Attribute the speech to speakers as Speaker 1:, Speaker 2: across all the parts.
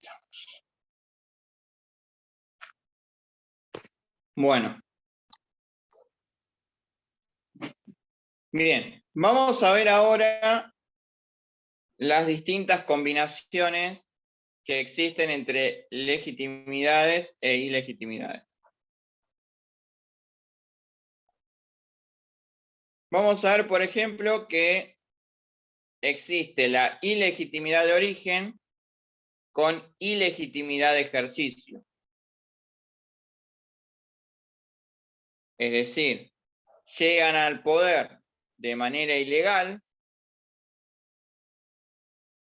Speaker 1: estamos. Bueno. Bien, vamos a ver ahora las distintas combinaciones que existen entre legitimidades e ilegitimidades. Vamos a ver, por ejemplo, que existe la ilegitimidad de origen con ilegitimidad de ejercicio. Es decir, llegan al poder de manera ilegal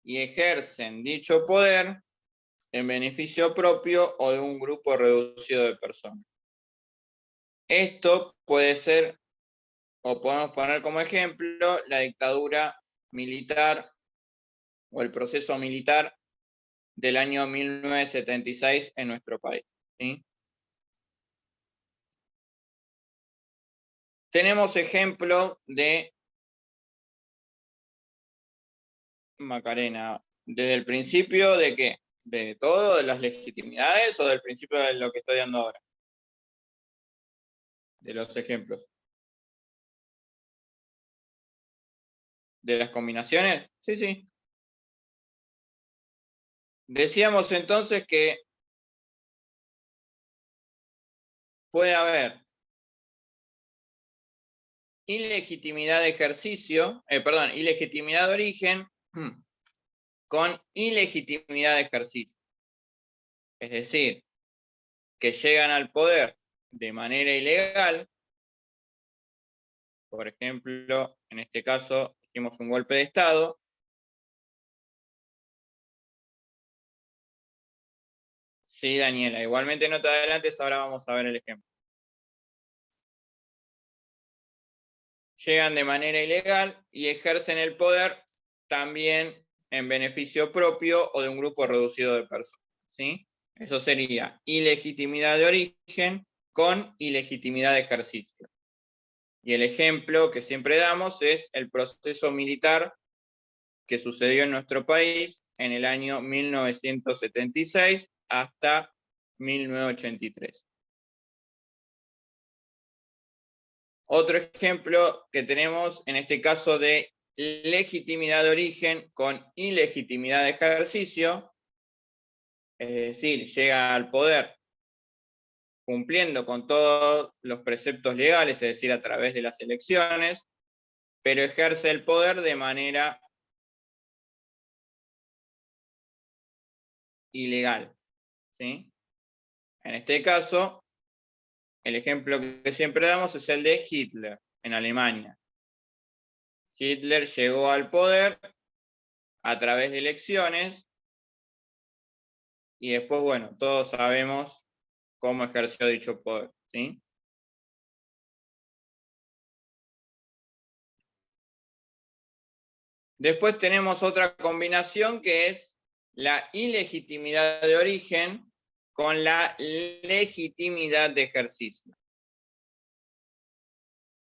Speaker 1: y ejercen dicho poder en beneficio propio o de un grupo reducido de personas. Esto puede ser, o podemos poner como ejemplo, la dictadura militar o el proceso militar del año 1976 en nuestro país, ¿sí? Tenemos ejemplos de Macarena, desde el principio de qué, de todo, de las legitimidades o del principio de lo que estoy dando ahora, de los ejemplos, de las combinaciones, sí, sí. Decíamos entonces que puede haber ilegitimidad de ejercicio, ilegitimidad de origen con ilegitimidad de ejercicio. Es decir, que llegan al poder de manera ilegal, por ejemplo, en este caso, hicimos un golpe de Estado. Sí, Daniela, igualmente no te adelantes, ahora vamos a ver el ejemplo. Llegan de manera ilegal y ejercen el poder también en beneficio propio o de un grupo reducido de personas, ¿sí? Eso sería ilegitimidad de origen con ilegitimidad de ejercicio. Y el ejemplo que siempre damos es el proceso militar que sucedió en nuestro país en el año 1976 hasta 1983. Otro ejemplo que tenemos en este caso de legitimidad de origen con ilegitimidad de ejercicio, es decir, llega al poder cumpliendo con todos los preceptos legales, es decir, a través de las elecciones, pero ejerce el poder de manera ilegal, ¿sí? En este caso, el ejemplo que siempre damos es el de Hitler, en Alemania. Hitler llegó al poder a través de elecciones y después, bueno, todos sabemos cómo ejerció dicho poder, ¿sí? Después tenemos otra combinación que es la ilegitimidad de origen con la legitimidad de ejercicio.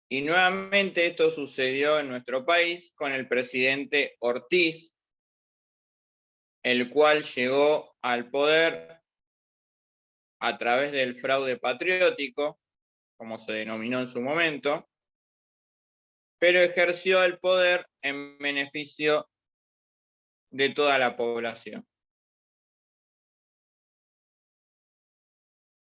Speaker 1: Y nuevamente esto sucedió en nuestro país con el presidente Ortiz, el cual llegó al poder a través del fraude patriótico, como se denominó en su momento, pero ejerció el poder en beneficio de toda la población.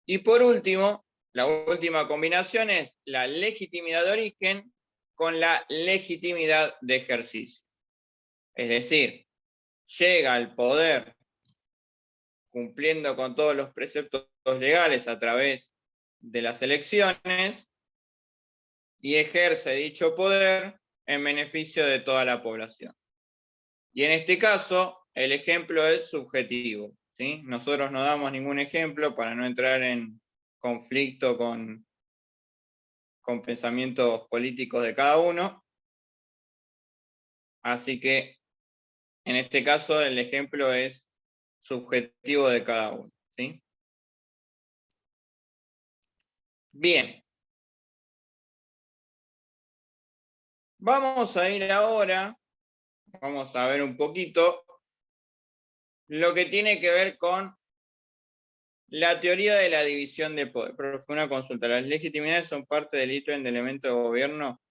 Speaker 1: Y por último, la última combinación es la legitimidad de origen con la legitimidad de ejercicio. Es decir, llega al poder cumpliendo con todos los preceptos legales a través de las elecciones y ejerce dicho poder en beneficio de toda la población. Y en este caso, el ejemplo es subjetivo, ¿sí? Nosotros no damos ningún ejemplo para no entrar en conflicto con pensamientos políticos de cada uno. Así que, en este caso, el ejemplo es subjetivo de cada uno, ¿sí? Bien. Vamos a ir ahora, vamos a ver un poquito lo que tiene que ver con la teoría de la división de poder. Pero fue una consulta. ¿Las legitimidades son parte del ítem de elemento de gobierno?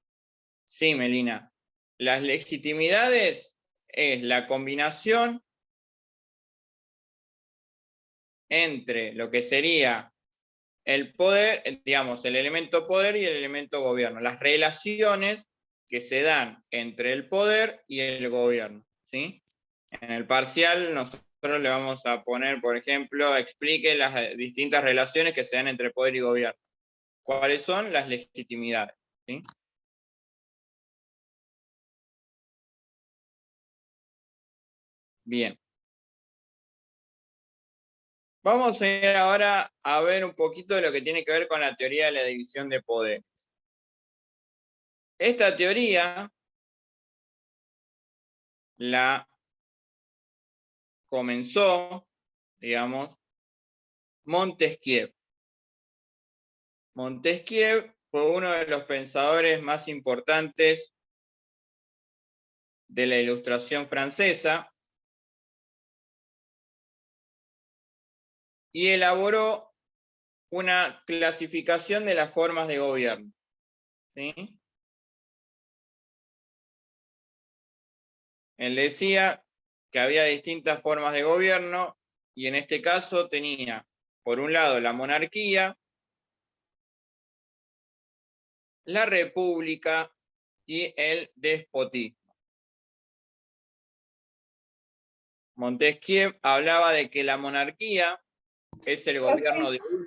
Speaker 1: Sí, Melina. Las legitimidades es la combinación entre lo que sería el poder, digamos, el elemento poder y el elemento gobierno. Las relaciones que se dan entre el poder y el gobierno, ¿sí? En el parcial nosotros le vamos a poner, por ejemplo, explique las distintas relaciones que se dan entre poder y gobierno. ¿Cuáles son las legitimidades? ¿Sí? Bien. Vamos a ir ahora a ver un poquito de lo que tiene que ver con la teoría de la división de poder. Esta teoría la comenzó, digamos, Montesquieu. Montesquieu fue uno de los pensadores más importantes de la Ilustración francesa y elaboró una clasificación de las formas de gobierno. ¿Sí? Él decía que había distintas formas de gobierno y en este caso tenía, por un lado, la monarquía, la república y el despotismo. Montesquieu hablaba de que la monarquía es el gobierno de uno.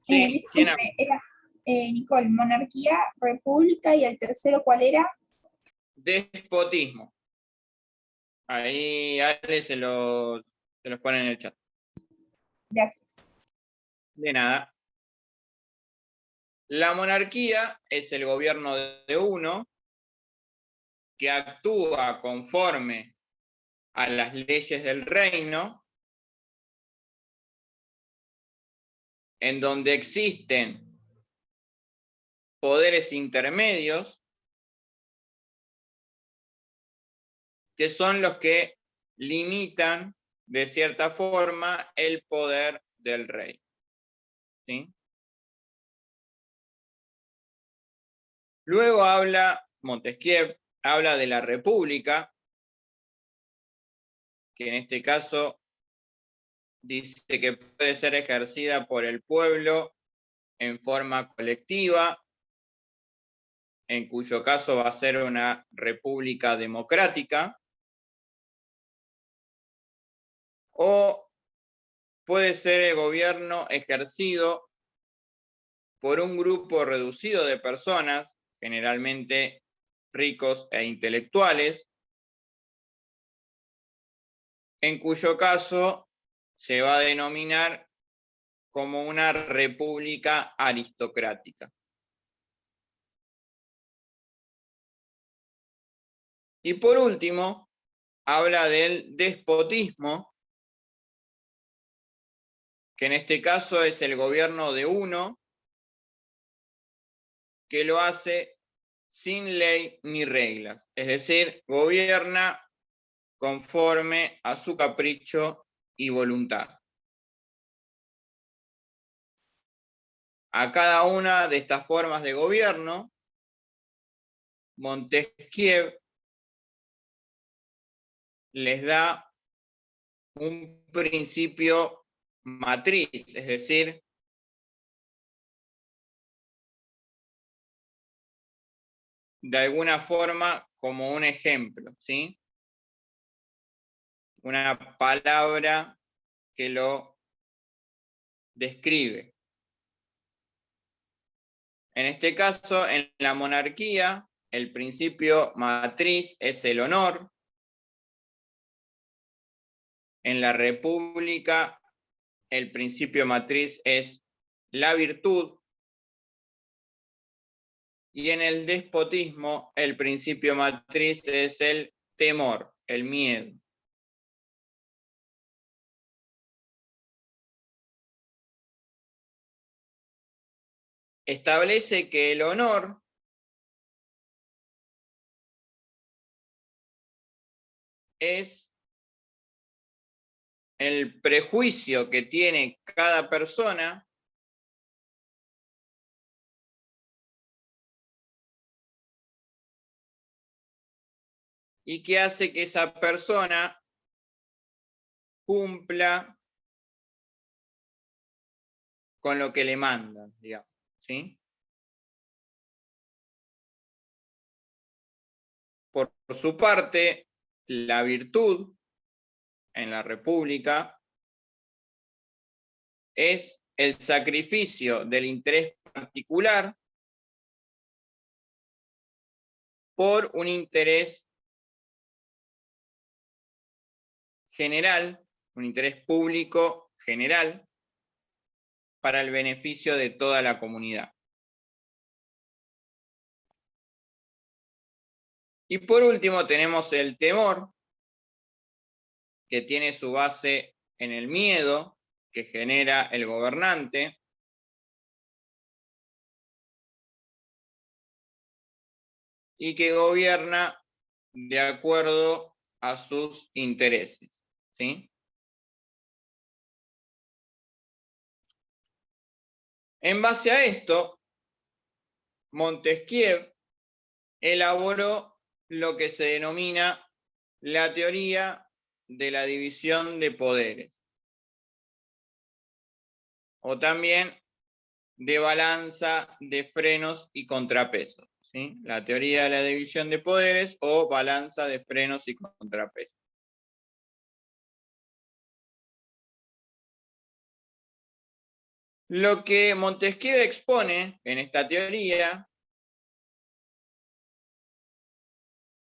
Speaker 1: Sí, ¿quién
Speaker 2: Disculpe, era Nicole, monarquía, república y el tercero, ¿cuál era?
Speaker 1: Despotismo. Ahí Ale se los pone en el chat.
Speaker 2: Gracias.
Speaker 1: De nada. La monarquía es el gobierno de uno que actúa conforme a las leyes del reino, en donde existen poderes intermedios que son los que limitan de cierta forma el poder del rey. ¿Sí? Luego Montesquieu habla de la república, que en este caso dice que puede ser ejercida por el pueblo en forma colectiva, en cuyo caso va a ser una república democrática, o puede ser el gobierno ejercido por un grupo reducido de personas, generalmente ricos e intelectuales, en cuyo caso se va a denominar como una república aristocrática. Y por último, habla del despotismo, que en este caso es el gobierno de uno que lo hace sin ley ni reglas, es decir, gobierna conforme a su capricho y voluntad. A cada una de estas formas de gobierno, Montesquieu les da un principio matriz, es decir, de alguna forma como un ejemplo, ¿sí? Una palabra que lo describe. En este caso, en la monarquía, el principio matriz es el honor. En la república, el principio matriz es la virtud. Y en el despotismo, el principio matriz es el temor, el miedo. Establece que el honor es el prejuicio que tiene cada persona y que hace que esa persona cumpla con lo que le mandan, digamos, ¿sí? Por su parte, la virtud en la República es el sacrificio del interés particular por un interés general, un interés público general, para el beneficio de toda la comunidad. Y por último tenemos el temor, que tiene su base en el miedo que genera el gobernante, y que gobierna de acuerdo a sus intereses, ¿sí? En base a esto, Montesquieu elaboró lo que se denomina la teoría de la división de poderes, o también de balanza de frenos y contrapesos, ¿sí? La teoría de la división de poderes o balanza de frenos y contrapesos. Lo que Montesquieu expone en esta teoría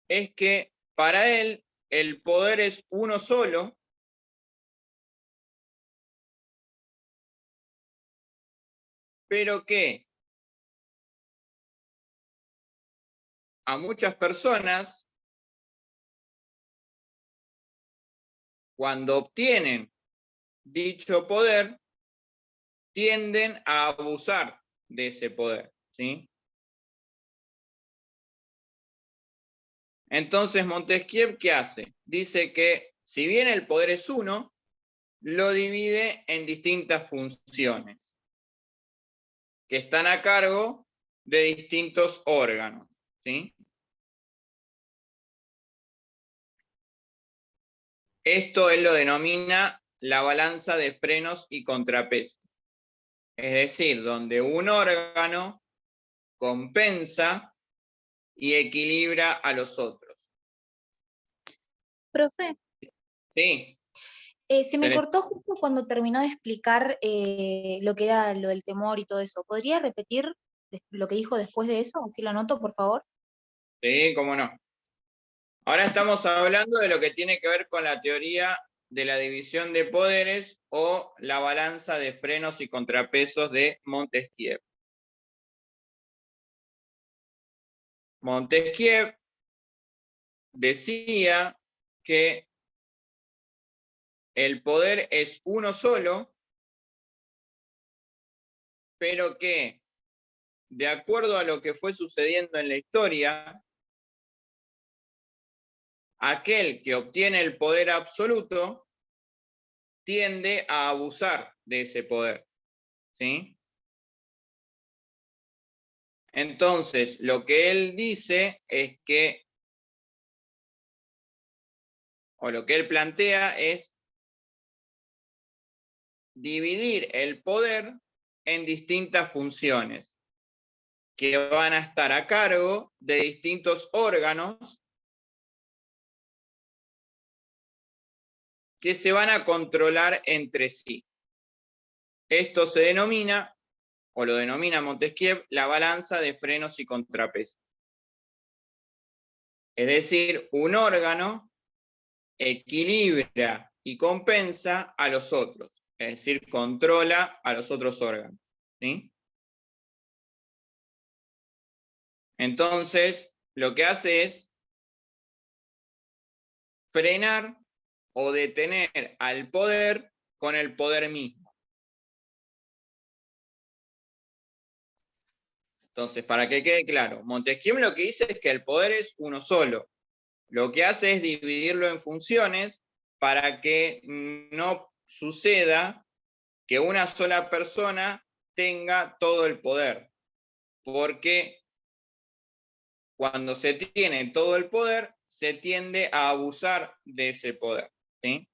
Speaker 1: es que para él el poder es uno solo, pero que a muchas personas, cuando obtienen dicho poder, tienden a abusar de ese poder, ¿sí? Entonces Montesquieu, ¿qué hace? Dice que si bien el poder es uno, lo divide en distintas funciones que están a cargo de distintos órganos, ¿sí? Esto él lo denomina la balanza de frenos y contrapesos. Es decir, donde un órgano compensa y equilibra a los otros.
Speaker 3: Profe,
Speaker 1: Sí.
Speaker 3: se me cortó justo cuando terminó de explicar lo que era lo del temor y todo eso. ¿Podría repetir lo que dijo después de eso? Si lo anoto, por favor.
Speaker 1: Sí, cómo no. Ahora estamos hablando de lo que tiene que ver con la teoría de la división de poderes o la balanza de frenos y contrapesos de Montesquieu. Montesquieu decía que el poder es uno solo, pero que, de acuerdo a lo que fue sucediendo en la historia, aquel que obtiene el poder absoluto tiende a abusar de ese poder, ¿sí? Entonces, lo que él dice es que, o lo que él plantea es dividir el poder en distintas funciones que van a estar a cargo de distintos órganos que se van a controlar entre sí. Esto se denomina, o lo denomina Montesquieu, la balanza de frenos y contrapesos. Es decir, un órgano equilibra y compensa a los otros, es decir, controla a los otros órganos, ¿sí? Entonces, lo que hace es frenar o detener al poder con el poder mismo. Entonces, para que quede claro, Montesquieu lo que dice es que el poder es uno solo. Lo que hace es dividirlo en funciones para que no suceda que una sola persona tenga todo el poder. Porque cuando se tiene todo el poder, se tiende a abusar de ese poder, ¿sí?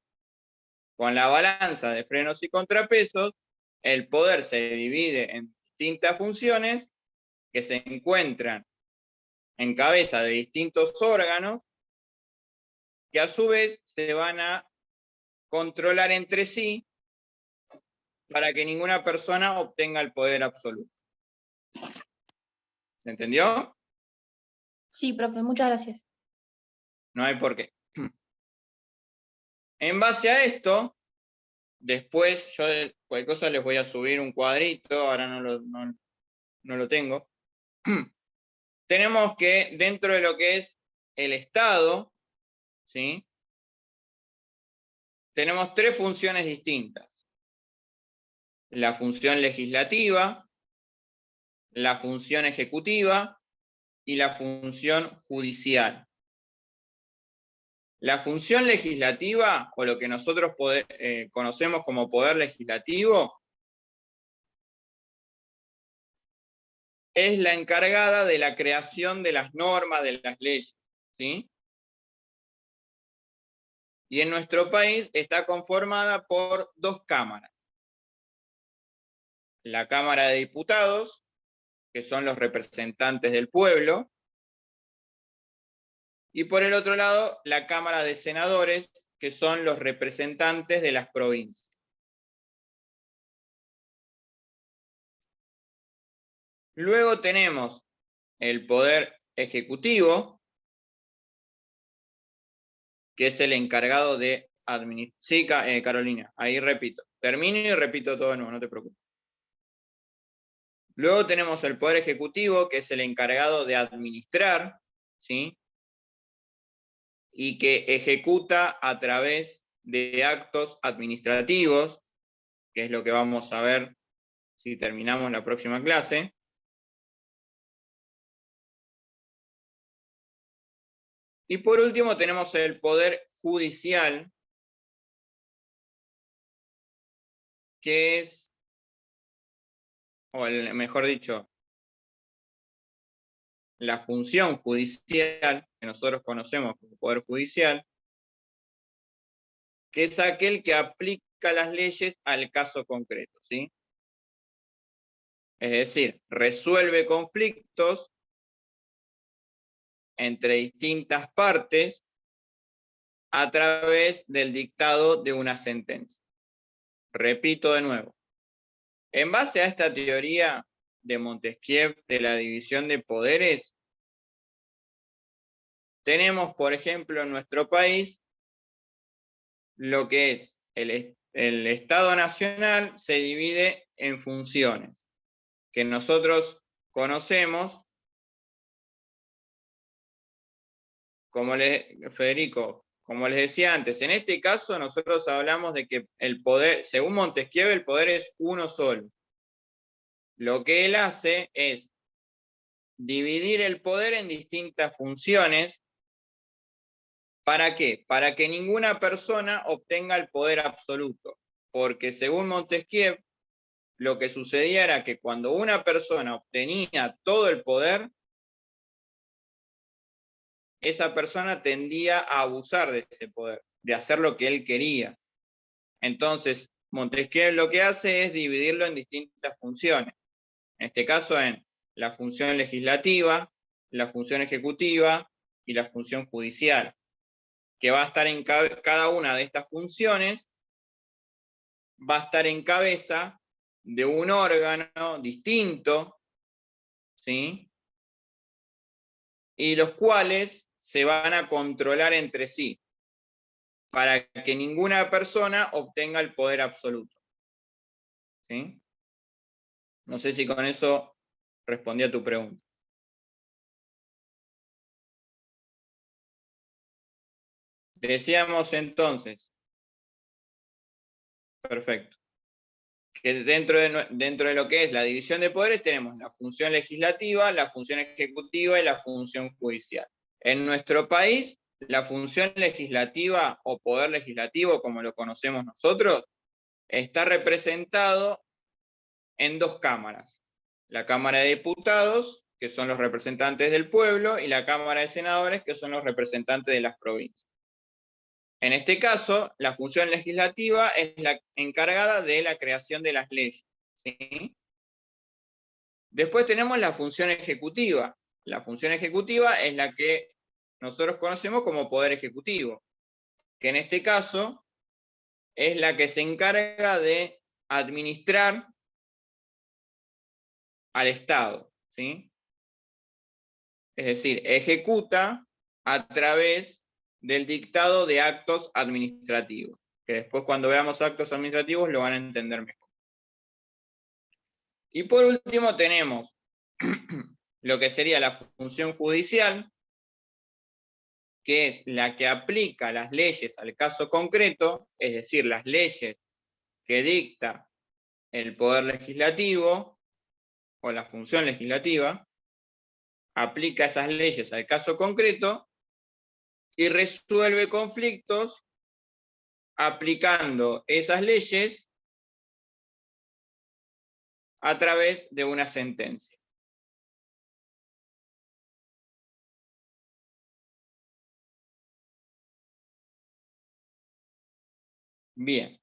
Speaker 1: Con la balanza de frenos y contrapesos, el poder se divide en distintas funciones que se encuentran en cabeza de distintos órganos que a su vez se van a controlar entre sí para que ninguna persona obtenga el poder absoluto. ¿Se entendió?
Speaker 3: Sí, profe, muchas gracias.
Speaker 1: No hay por qué. En base a esto, después yo cualquier cosa les voy a subir un cuadrito, ahora no lo tengo. Tenemos que dentro de lo que es el Estado, ¿sí? Tenemos tres funciones distintas. La función legislativa, la función ejecutiva y la función judicial. La función legislativa, o lo que nosotros conocemos como poder legislativo, es la encargada de la creación de las normas, de las leyes, ¿sí? Y en nuestro país está conformada por dos cámaras. La Cámara de Diputados, que son los representantes del pueblo, y por el otro lado, la Cámara de Senadores, que son los representantes de las provincias. Luego tenemos el Poder Ejecutivo, que es el encargado de administrar. Sí, Carolina, ahí repito. Termino y repito todo de nuevo, no te preocupes. Luego tenemos el Poder Ejecutivo, que es el encargado de administrar, ¿sí? Y que ejecuta a través de actos administrativos, que es lo que vamos a ver si terminamos la próxima clase. Y por último tenemos el Poder Judicial, que es, mejor dicho, la función judicial, que nosotros conocemos como Poder Judicial, que es aquel que aplica las leyes al caso concreto, ¿sí? Es decir, resuelve conflictos entre distintas partes a través del dictado de una sentencia. Repito de nuevo. En base a esta teoría de Montesquieu de la división de poderes, tenemos, por ejemplo, en nuestro país, lo que es el Estado Nacional se divide en funciones, que nosotros conocemos como Federico, como les decía antes, en este caso nosotros hablamos de que el poder, según Montesquieu, el poder es uno solo. Lo que él hace es dividir el poder en distintas funciones. ¿Para qué? Para que ninguna persona obtenga el poder absoluto. Porque según Montesquieu, lo que sucedía era que cuando una persona obtenía todo el poder, esa persona tendía a abusar de ese poder, de hacer lo que él quería. Entonces, Montesquieu lo que hace es dividirlo en distintas funciones. En este caso en la función legislativa, la función ejecutiva y la función judicial, que va a estar en cada una de estas funciones, va a estar en cabeza de un órgano distinto, ¿sí? Y los cuales se van a controlar entre sí, para que ninguna persona obtenga el poder absoluto. ¿Sí? No sé si con eso respondí a tu pregunta. Decíamos entonces, perfecto, que dentro de lo que es la división de poderes tenemos la función legislativa, la función ejecutiva y la función judicial. En nuestro país la función legislativa o poder legislativo, como lo conocemos nosotros, está representado en dos cámaras. La Cámara de Diputados, que son los representantes del pueblo, y la Cámara de Senadores, que son los representantes de las provincias. En este caso, la función legislativa es la encargada de la creación de las leyes, ¿sí? Después tenemos la función ejecutiva. La función ejecutiva es la que nosotros conocemos como poder ejecutivo, que en este caso es la que se encarga de administrar al Estado, ¿sí? Es decir, ejecuta a través del dictado de actos administrativos, que después cuando veamos actos administrativos lo van a entender mejor. Y por último tenemos lo que sería la función judicial, que es la que aplica las leyes al caso concreto, es decir, las leyes que dicta el poder legislativo o la función legislativa, aplica esas leyes al caso concreto y resuelve conflictos aplicando esas leyes a través de una sentencia. Bien.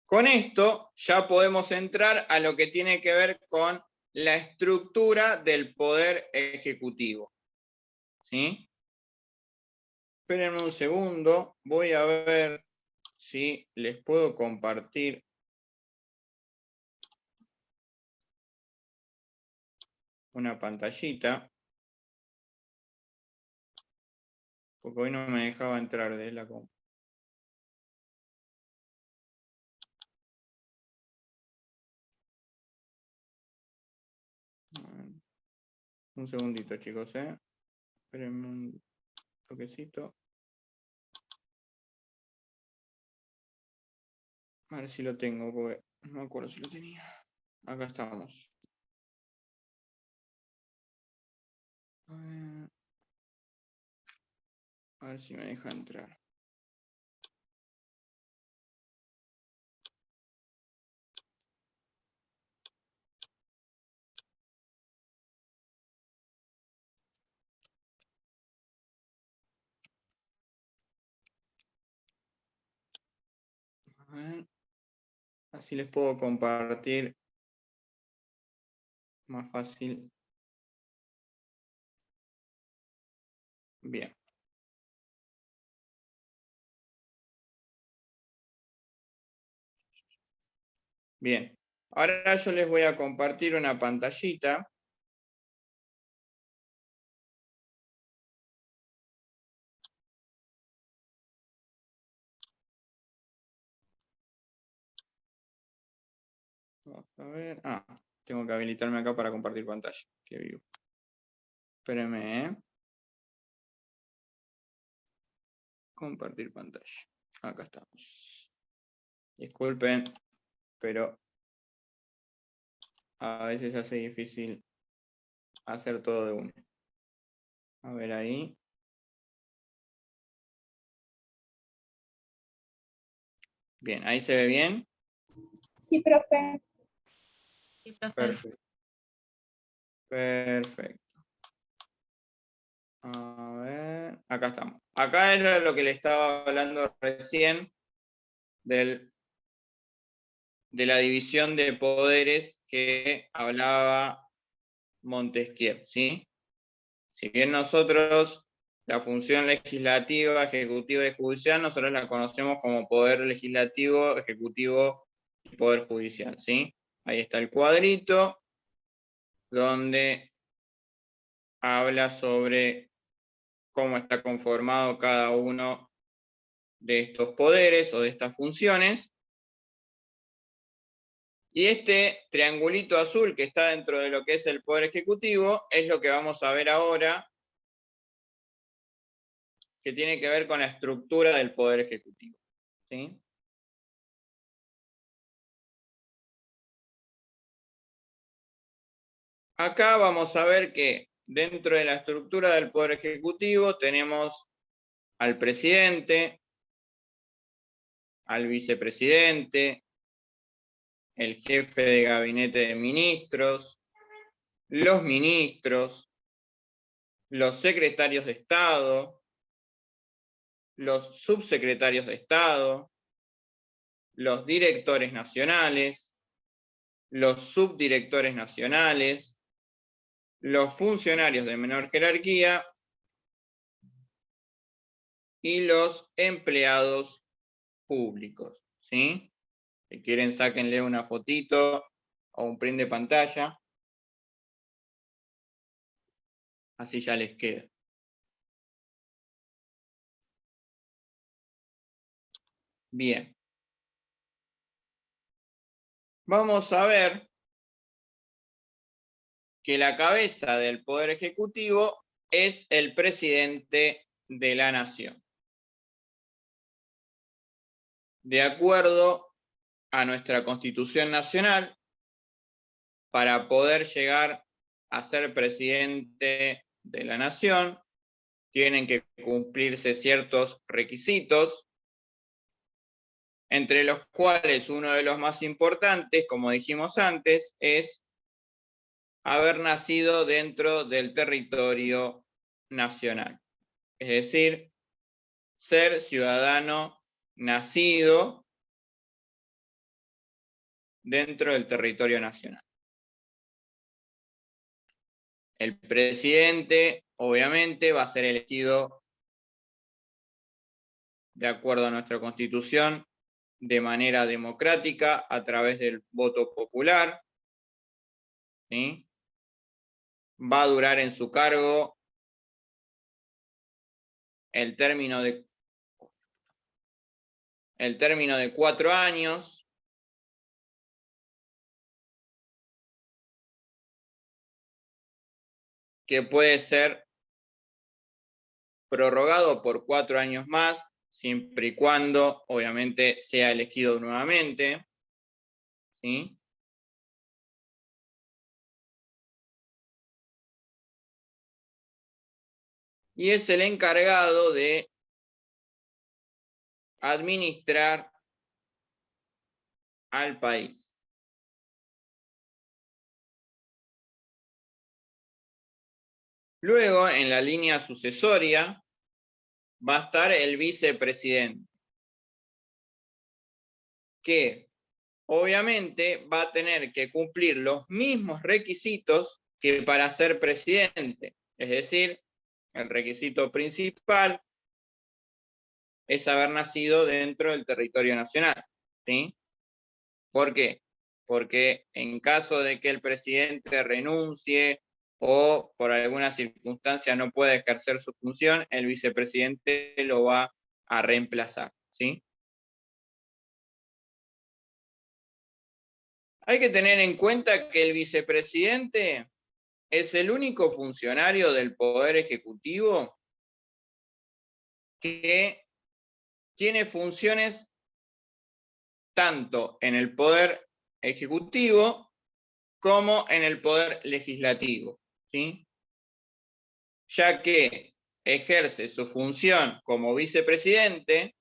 Speaker 1: Con esto ya podemos entrar a lo que tiene que ver con la estructura del poder ejecutivo. ¿Sí? Espérenme un segundo, voy a ver si les puedo compartir una pantallita, porque hoy no me dejaba entrar de la compu. Un segundito, chicos, Espérenme un toquecito. A ver si lo tengo, porque no me acuerdo si lo tenía. Acá estamos. A ver si me deja entrar. A ver. Así les puedo compartir más fácil. Bien. Bien. Ahora yo les voy a compartir una pantallita. Vamos a ver. Tengo que habilitarme acá para compartir pantalla. Qué vivo. Espérenme, Compartir pantalla. Acá estamos. Disculpen, pero a veces hace difícil hacer todo de uno. A ver ahí. Bien, ahí se ve bien.
Speaker 2: Sí, profe.
Speaker 3: Sí, profe.
Speaker 1: Perfecto. Perfecto. A ver, acá estamos. Acá era lo que le estaba hablando recién de la división de poderes que hablaba Montesquieu, ¿sí? Si bien nosotros la función legislativa, ejecutiva y judicial, nosotros la conocemos como poder legislativo, ejecutivo y poder judicial, ¿sí? Ahí está el cuadrito donde habla sobre cómo está conformado cada uno de estos poderes o de estas funciones. Y este triangulito azul que está dentro de lo que es el poder ejecutivo es lo que vamos a ver ahora, que tiene que ver con la estructura del poder ejecutivo, ¿sí? Acá vamos a ver que dentro de la estructura del Poder Ejecutivo tenemos al presidente, al vicepresidente, el jefe de gabinete de ministros, los ministros, los secretarios de Estado, los subsecretarios de Estado, los directores nacionales, los subdirectores nacionales, los funcionarios de menor jerarquía y los empleados públicos, ¿sí? Si quieren, sáquenle una fotito o un print de pantalla. Así ya les queda. Bien. Vamos a ver que la cabeza del Poder Ejecutivo es el presidente de la Nación. De acuerdo a nuestra Constitución Nacional, para poder llegar a ser presidente de la Nación, tienen que cumplirse ciertos requisitos, entre los cuales uno de los más importantes, como dijimos antes, es haber nacido dentro del territorio nacional. Es decir, ser ciudadano nacido dentro del territorio nacional. El presidente, obviamente, va a ser elegido de acuerdo a nuestra Constitución, de manera democrática, a través del voto popular, ¿sí? Va a durar en su cargo el término de 4 años, que puede ser prorrogado por 4 años más, siempre y cuando, obviamente, sea elegido nuevamente, ¿sí? Y es el encargado de administrar al país. Luego, en la línea sucesoria, va a estar el vicepresidente, que obviamente va a tener que cumplir los mismos requisitos que para ser presidente. Es decir, el requisito principal es haber nacido dentro del territorio nacional, ¿sí? ¿Por qué? Porque en caso de que el presidente renuncie o por alguna circunstancia no pueda ejercer su función, el vicepresidente lo va a reemplazar, ¿sí? Hay que tener en cuenta que el vicepresidente es el único funcionario del Poder Ejecutivo que tiene funciones tanto en el Poder Ejecutivo como en el Poder Legislativo, ¿sí? Ya que ejerce su función como vicepresidente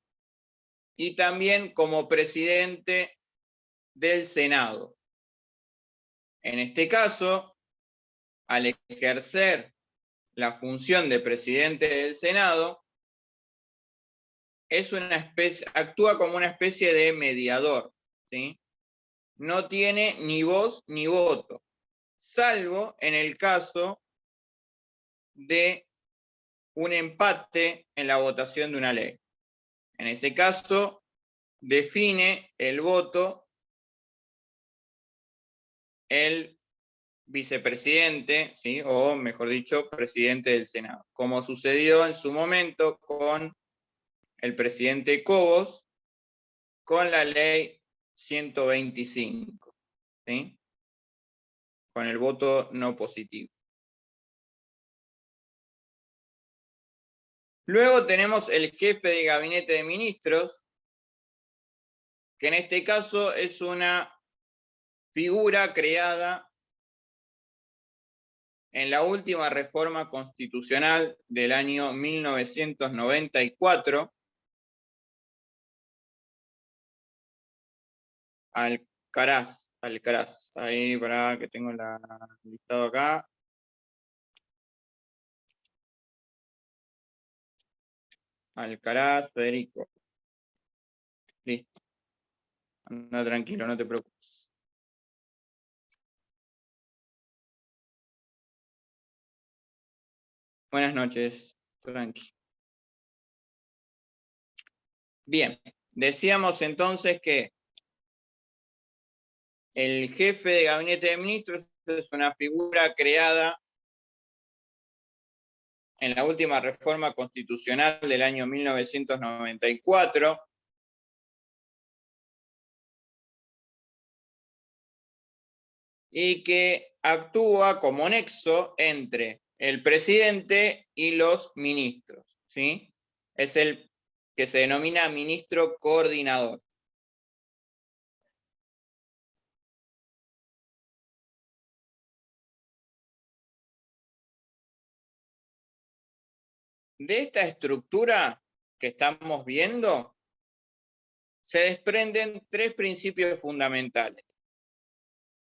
Speaker 1: y también como presidente del Senado. En este caso, al ejercer la función de presidente del Senado, actúa como una especie de mediador, ¿sí? No tiene ni voz ni voto, salvo en el caso de un empate en la votación de una ley. En ese caso, define el voto el vicepresidente, ¿sí? O mejor dicho, presidente del Senado, como sucedió en su momento con el presidente Cobos, con la ley 125, ¿sí? Con el voto no positivo. Luego tenemos el jefe de gabinete de ministros, que en este caso es una figura creada en la última reforma constitucional del año 1994, Alcaraz, ahí para que tengo el listado acá. Alcaraz, Federico. Listo. Anda tranquilo, no te preocupes. Buenas noches, tranqui. Bien, decíamos entonces que el jefe de gabinete de ministros es una figura creada en la última reforma constitucional del año 1994, y que actúa como nexo entre el presidente y los ministros, ¿sí? Es el que se denomina ministro coordinador. De esta estructura que estamos viendo, se desprenden tres principios fundamentales: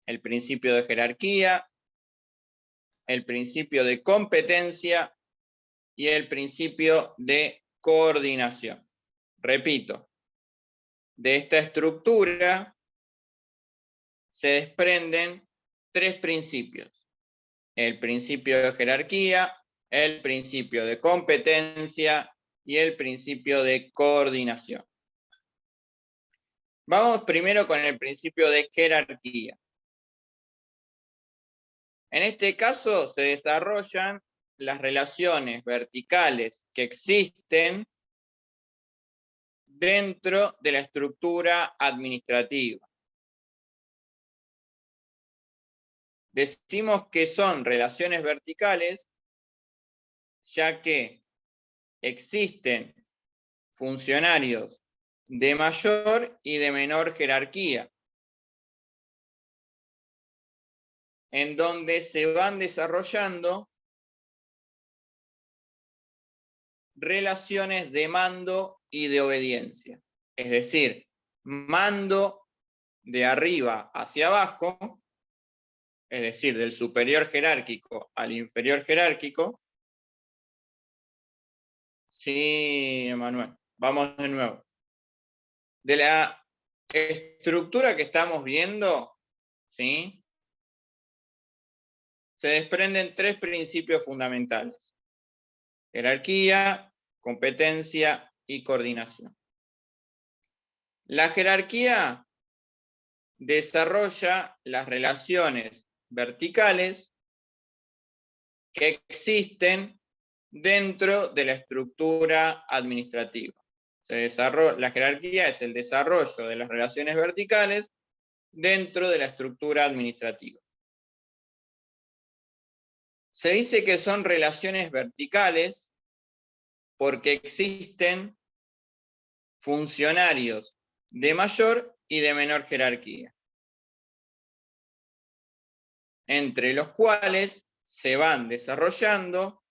Speaker 1: el principio de jerarquía, el principio de competencia y el principio de coordinación. Repito, de esta estructura se desprenden tres principios: el principio de jerarquía, el principio de competencia y el principio de coordinación. Vamos primero con el principio de jerarquía. En este caso se desarrollan las relaciones verticales que existen dentro de la estructura administrativa. Decimos que son relaciones verticales ya que existen funcionarios de mayor y de menor jerarquía, en donde se van desarrollando relaciones de mando y de obediencia. Es decir, mando de arriba hacia abajo, es decir, del superior jerárquico al inferior jerárquico. Sí, Emanuel, vamos de nuevo. De la estructura que estamos viendo, ¿sí?, se desprenden tres principios fundamentales: jerarquía, competencia y coordinación. La jerarquía desarrolla las relaciones verticales que existen dentro de la estructura administrativa. La jerarquía es el desarrollo de las relaciones verticales dentro de la estructura administrativa. Se dice que son relaciones verticales porque existen funcionarios de mayor y de menor jerarquía, entre los cuales se van desarrollando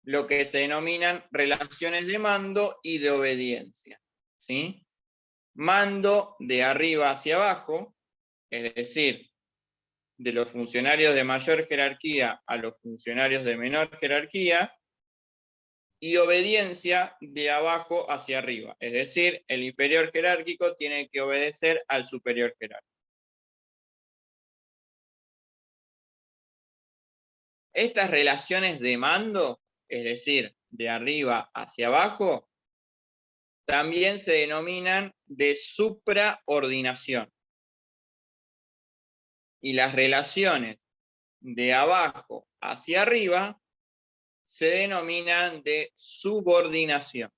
Speaker 1: lo que se denominan relaciones de mando y de obediencia, ¿sí? Mando de arriba hacia abajo, es decir, de los funcionarios de mayor jerarquía a los funcionarios de menor jerarquía, y obediencia de abajo hacia arriba, es decir, el inferior jerárquico tiene que obedecer al superior jerárquico. Estas relaciones de mando, es decir, de arriba hacia abajo, también se denominan de supraordinación. Y las relaciones de abajo hacia arriba se denominan de subordinación.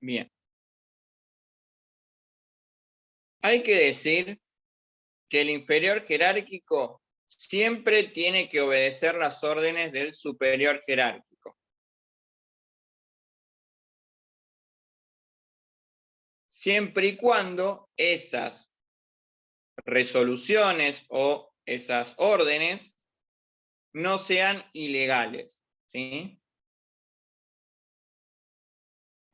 Speaker 1: Bien. Hay que decir que el inferior jerárquico siempre tiene que obedecer las órdenes del superior jerárquico. siempre y cuando esas resoluciones o esas órdenes no sean ilegales, ¿sí?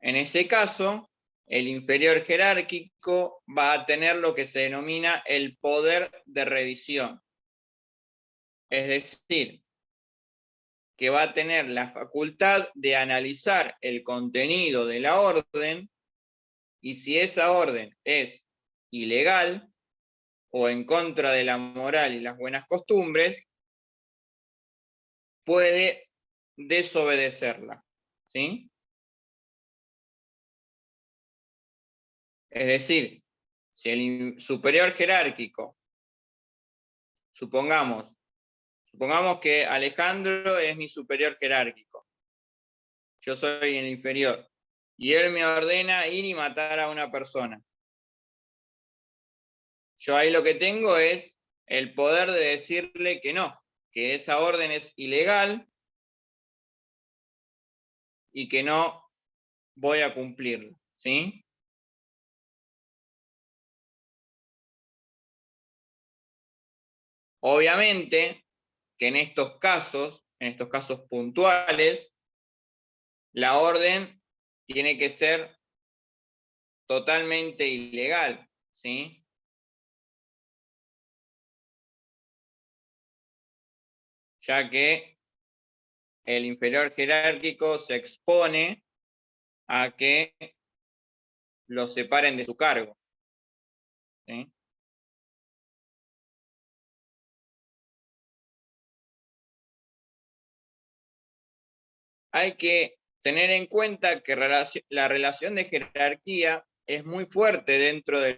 Speaker 1: En ese caso, el inferior jerárquico va a tener lo que se denomina el poder de revisión. Es decir, que va a tener la facultad de analizar el contenido de la orden y si esa orden es ilegal o en contra de la moral y las buenas costumbres, puede desobedecerla, ¿sí? Es decir, si el superior jerárquico, supongamos que Alejandro es mi superior jerárquico, yo soy el inferior, y él me ordena ir y matar a una persona. Yo ahí lo que tengo es el poder de decirle que no, que esa orden es ilegal y que no voy a cumplirla, ¿sí? Obviamente que en estos casos puntuales, la orden tiene que ser totalmente ilegal, ¿sí? Ya que el inferior jerárquico se expone a que lo separen de su cargo, ¿sí? Hay que tener en cuenta que la relación de jerarquía es muy fuerte dentro del